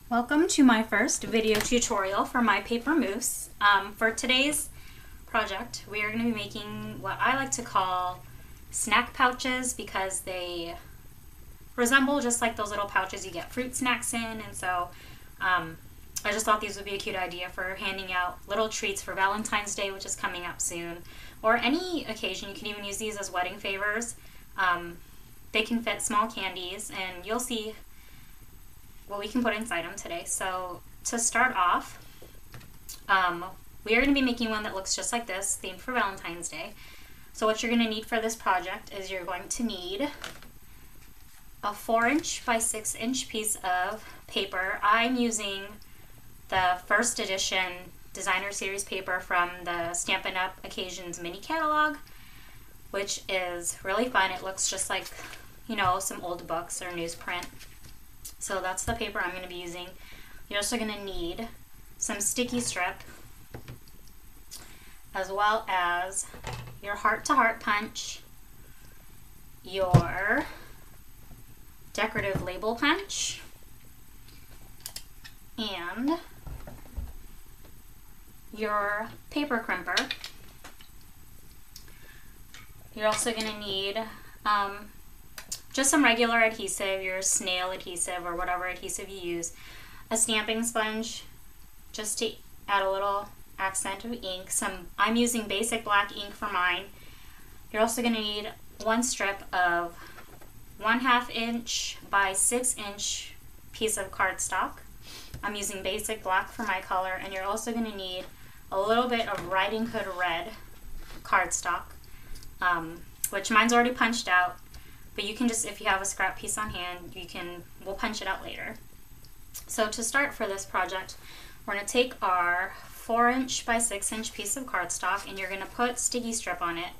Welcome to my first video tutorial for my paper mousse. For today's project, we are going to be making what I like to call snack pouches because they resemble just like those little pouches you get fruit snacks in, and so I just thought these would be a cute idea for handing out little treats for Valentine's Day, which is coming up soon, or any occasion. You can even use these as wedding favors. They can fit small candies, and you'll see what we can put inside them today. So to start off, we are going to be making one that looks just like this, themed for Valentine's Day. So what you're going to need for this project is you're going to need a 4" by 6" piece of paper. I'm using the first edition designer series paper from the Stampin' Up! Occasions mini catalog, which is really fun. It looks just like, you know, some old books or newsprint. So that's the paper I'm going to be using. You're also going to need some sticky strip, as well as your heart-to-heart punch, your decorative label punch, and your paper crimper. You're also going to need just some regular adhesive, your snail adhesive or whatever adhesive you use, a stamping sponge just to add a little accent of ink. I'm using basic black ink for mine. You're also going to need one strip of 1/2 inch by 6" piece of cardstock. I'm using basic black for my color, and you're also going to need a little bit of Riding Hood red cardstock, which mine's already punched out. But you can just, if you have a scrap piece on hand, we'll punch it out later. So to start for this project, we're going to take our 4" by 6" piece of cardstock, and you're going to put sticky strip on it,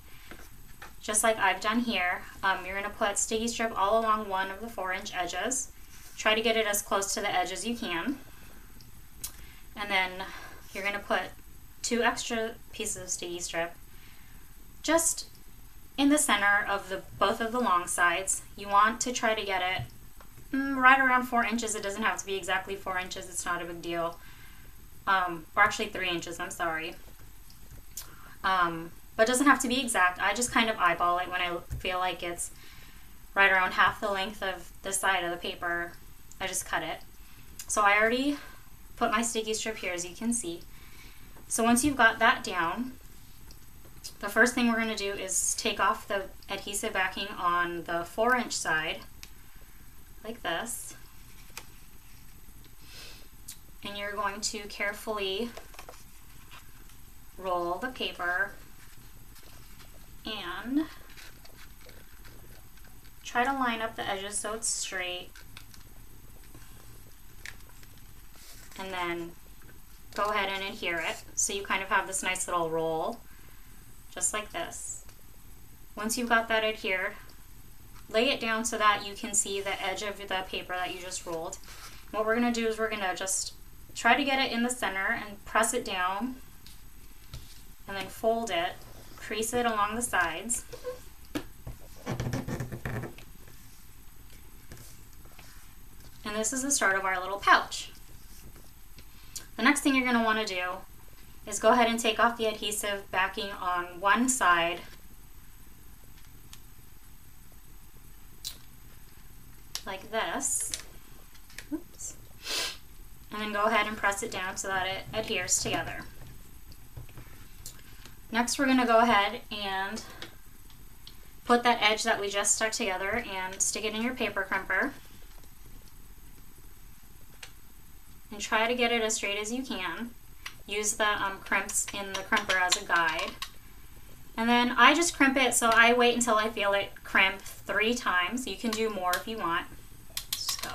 just like I've done here. You're going to put sticky strip all along one of the 4" edges. Try to get it as close to the edge as you can. And then you're going to put 2 extra pieces of sticky strip just in the center of both of the long sides. You want to try to get it right around 4 inches. It doesn't have to be exactly 4 inches. It's not a big deal. Or actually 3 inches, I'm sorry. But it doesn't have to be exact. I just kind of eyeball it when I feel like it's right around half the length of the side of the paper. I just cut it. So I already put my sticky strip here, as you can see. So once you've got that down, the first thing we're going to do is take off the adhesive backing on the 4" side, like this. And you're going to carefully roll the paper and try to line up the edges so it's straight. And then go ahead and adhere it so you kind of have this nice little roll, just like this. Once you've got that adhered, lay it down so that you can see the edge of the paper that you just rolled. What we're going to do is we're going to just try to get it in the center and press it down, and then fold it, crease it along the sides. And this is the start of our little pouch. The next thing you're going to want to do is go ahead and take off the adhesive backing on one side, like this. Oops. And then go ahead and press it down so that it adheres together. Next, we're going to go ahead and put that edge that we just stuck together and stick it in your paper crimper. And try to get it as straight as you can. Use the crimps in the crimper as a guide. And then I just crimp it, so I wait until I feel it crimp 3 times. You can do more if you want. So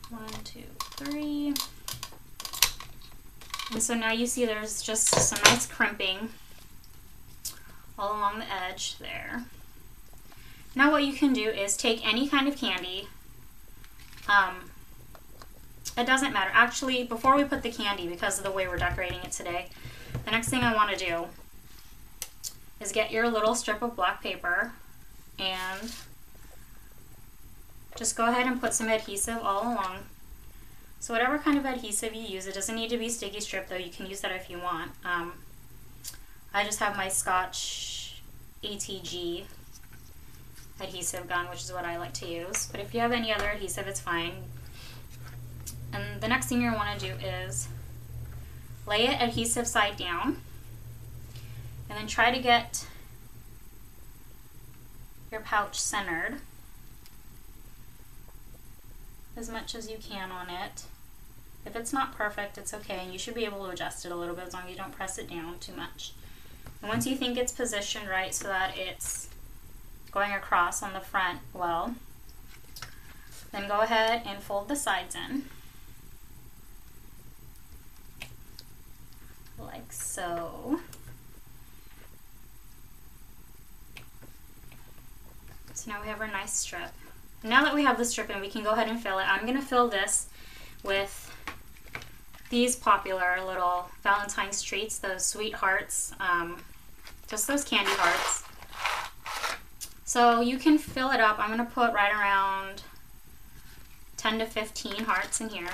1, 2, 3. And so now you see there's just some nice crimping all along the edge there. Now what you can do is take any kind of candy. It doesn't matter. Actually, before we put the candy, because of the way we're decorating it today, the next thing I want to do is get your little strip of black paper and just go ahead and put some adhesive all along So whatever kind of adhesive you use, it doesn't need to be sticky strip though, you can use that if you want. I just have my Scotch ATG adhesive gun, which is what I like to use. But if you have any other adhesive, it's fine. And the next thing you're want to do is lay it adhesive side down, and then try to get your pouch centered as much as you can on it. If it's not perfect, it's okay, and you should be able to adjust it a little bit as long as you don't press it down too much. And once you think it's positioned right so that it's going across on the front well, then go ahead and fold the sides in. Like so. So now we have our nice strip. Now that we have the strip in, we can go ahead and fill it. I'm going to fill this with these popular little Valentine treats, those sweet hearts, just those candy hearts. So you can fill it up. I'm going to put right around 10 to 15 hearts in here.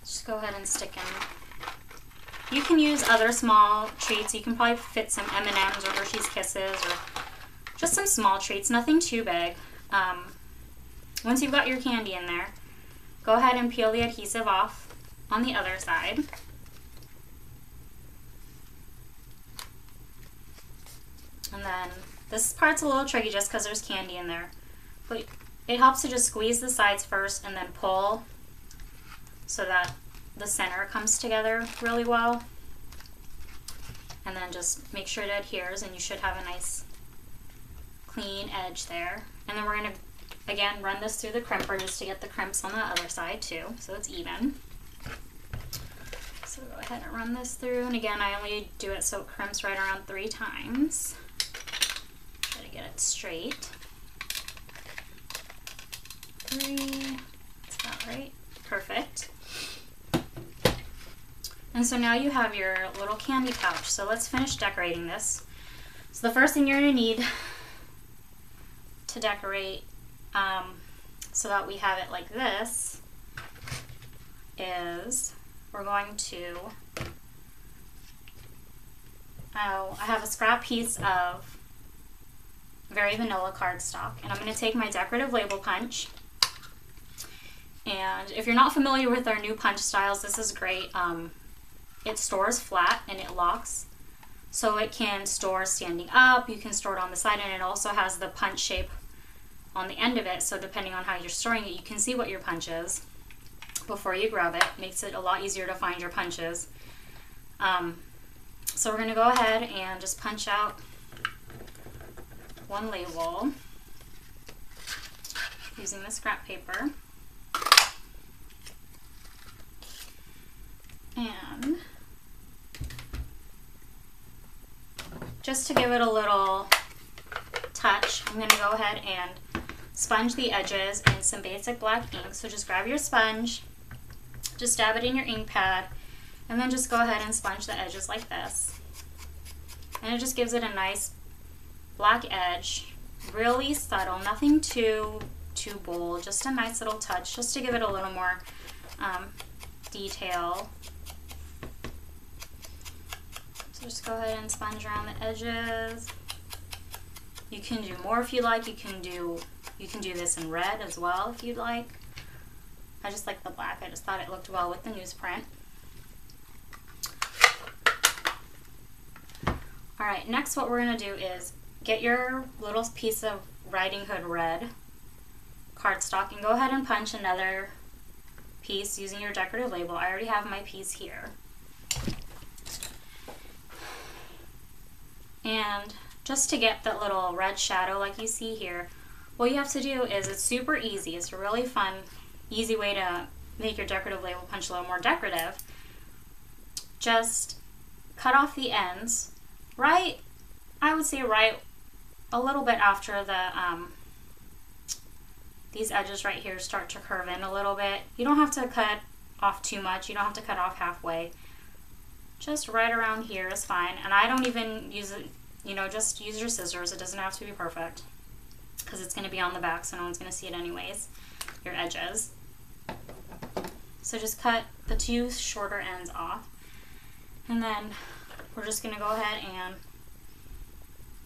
Just go ahead and stick in. You can use other small treats. You can probably fit some M&Ms or Hershey's Kisses or just some small treats, nothing too big. Once you've got your candy in there, go ahead and peel the adhesive off on the other side. And then this part's a little tricky just because there's candy in there. But it helps to just squeeze the sides first and then pull so that the center comes together really well. And then just make sure it adheres, and you should have a nice clean edge there. And then we're going to, again, run this through the crimper just to get the crimps on the other side too, so it's even. So go ahead and run this through, and again, I only do it so it crimps right around 3 times. Try to get it straight. 3, that's about right, perfect. And so now you have your little candy pouch. So let's finish decorating this. So the first thing you're going to need to decorate so that we have it like this is we're going to, I have a scrap piece of very vanilla cardstock, and I'm going to take my decorative label punch. And if you're not familiar with our new punch styles, this is great. It stores flat and it locks, so it can store standing up, you can store it on the side, and it also has the punch shape on the end of it, so depending on how you're storing it, you can see what your punch is before you grab it. Makes it a lot easier to find your punches. So we're going to go ahead and just punch out one label using the scrap paper. And just to give it a little touch, I'm going to go ahead and sponge the edges in some basic black ink. So just grab your sponge, just dab it in your ink pad, and then just go ahead and sponge the edges like this. And it just gives it a nice black edge, really subtle, nothing too bold, just a nice little touch, just to give it a little more detail. So just go ahead and sponge around the edges. You can do more if you like. You can do this in red as well if you'd like. I just like the black. I just thought it looked well with the newsprint. Alright, next what we're going to do is get your little piece of Riding Hood red cardstock and go ahead and punch another piece using your decorative label. I already have my piece here. And just to get that little red shadow like you see here, what you have to do is, it's super easy. It's a really fun, easy way to make your decorative label punch a little more decorative. Just cut off the ends, right, I would say right a little bit after the, these edges right here start to curve in a little bit. You don't have to cut off too much. You don't have to cut off halfway. Just right around here is fine. And I don't even use it, you know, just use your scissors. It doesn't have to be perfect because it's going to be on the back, so no one's going to see it anyways, your edges. So just cut the two shorter ends off. And then we're just going to go ahead and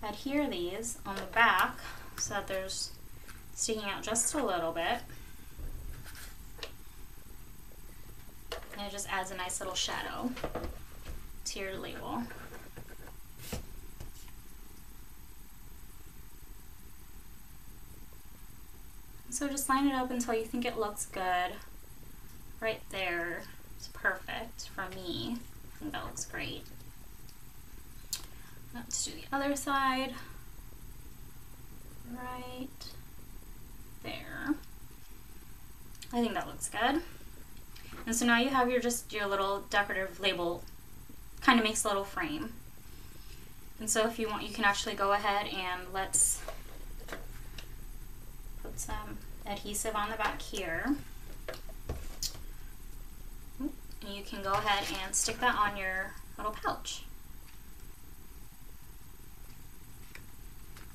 adhere these on the back so that there's sticking out just a little bit. And it just adds a nice little shadow to your label. So just line it up until you think it looks good. Right there is perfect for me. I think that looks great. Let's do the other side. Right there. I think that looks good. And so now you have your little decorative label, kind of makes a little frame. And so if you want, you can actually go ahead and let's put some adhesive on the back here. And you can go ahead and stick that on your little pouch.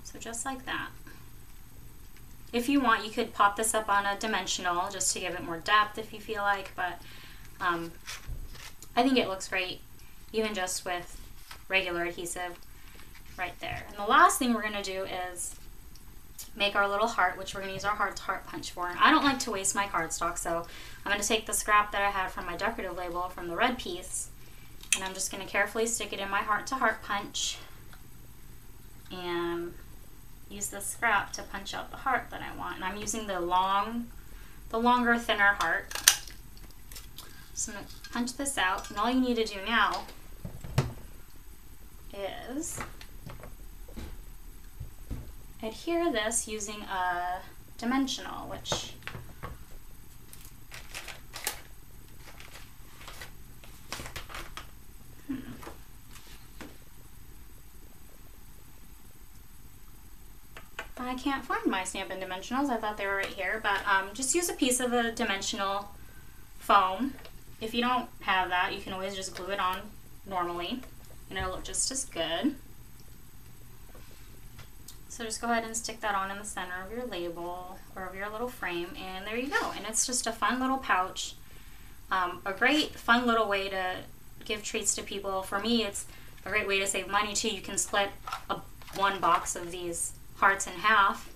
So just like that. If you want, you could pop this up on a dimensional just to give it more depth if you feel like, but I think it looks great even just with regular adhesive right there. And the last thing we're going to do is make our little heart, which we're going to use our heart punch for. And I don't like to waste my cardstock, so I'm going to take the scrap that I had from my decorative label from the red piece, and I'm just going to carefully stick it in my heart to heart punch and use the scrap to punch out the heart that I want. And I'm using the longer, thinner heart. So I'm going to punch this out, and all you need to do now is adhere this using a dimensional, which I can't find my Stampin' Dimensionals. I thought they were right here, but just use a piece of a dimensional foam. If you don't have that, you can always just glue it on normally, and it'll look just as good. So just go ahead and stick that on in the center of your label or of your little frame, and there you go. And it's just a fun little pouch. A great fun little way to give treats to people. For me, it's a great way to save money too. You can split one box of these hearts in half,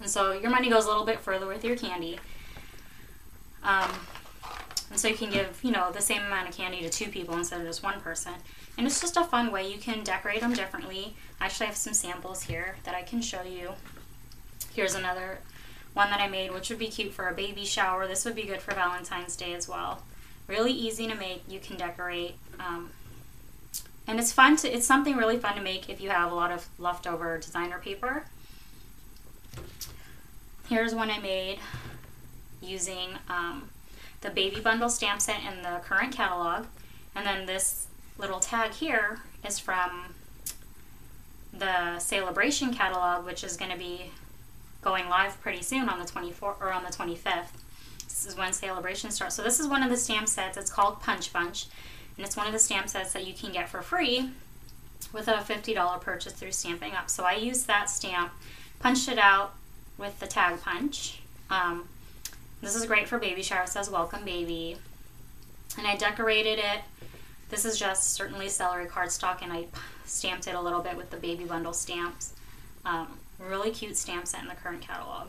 and so your money goes a little bit further with your candy. And so you can give, you know, the same amount of candy to 2 people instead of just 1 person. And it's just a fun way. You can decorate them differently. I actually have some samples here that I can show you. Here's another one that I made, which would be cute for a baby shower. This would be good for Valentine's Day as well. Really easy to make. You can decorate. And it's fun to, it's something really fun to make if you have a lot of leftover designer paper. Here's one I made using the baby bundle stamp set in the current catalog. And then this little tag here is from the Celebration catalog, which is going to be going live pretty soon on the 24th or on the 25th. This is when Celebration starts. So this is one of the stamp sets. It's called Punch Bunch, and it's one of the stamp sets that you can get for free with a $50 purchase through Stamping Up. So I used that stamp, punched it out with the tag punch. This is great for baby shower. It says welcome baby, and I decorated it. This is just certainly celery cardstock, and I stamped it a little bit with the baby bundle stamps. Really cute stamp set in the current catalog.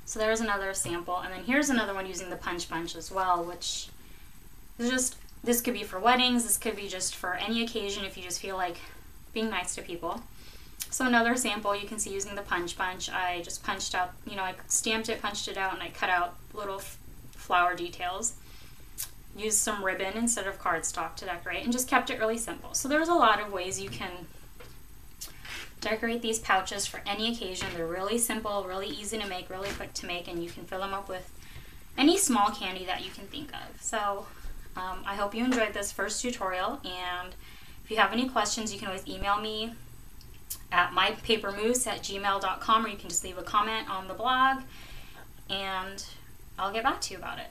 So there's another sample, and then here's another one using the Punch Bunch as well, which is just, this could be for weddings, this could be just for any occasion if you just feel like being nice to people. So another sample you can see using the Punch Bunch. I just punched out, you know, I stamped it, punched it out, and I cut out little flower details. Used some ribbon instead of cardstock to decorate, and just kept it really simple. So there's a lot of ways you can decorate these pouches for any occasion. They're really simple, really easy to make, really quick to make, and you can fill them up with any small candy that you can think of. So I hope you enjoyed this first tutorial, and if you have any questions, you can always email me at mypapermoose@gmail.com, or you can just leave a comment on the blog, and I'll get back to you about it.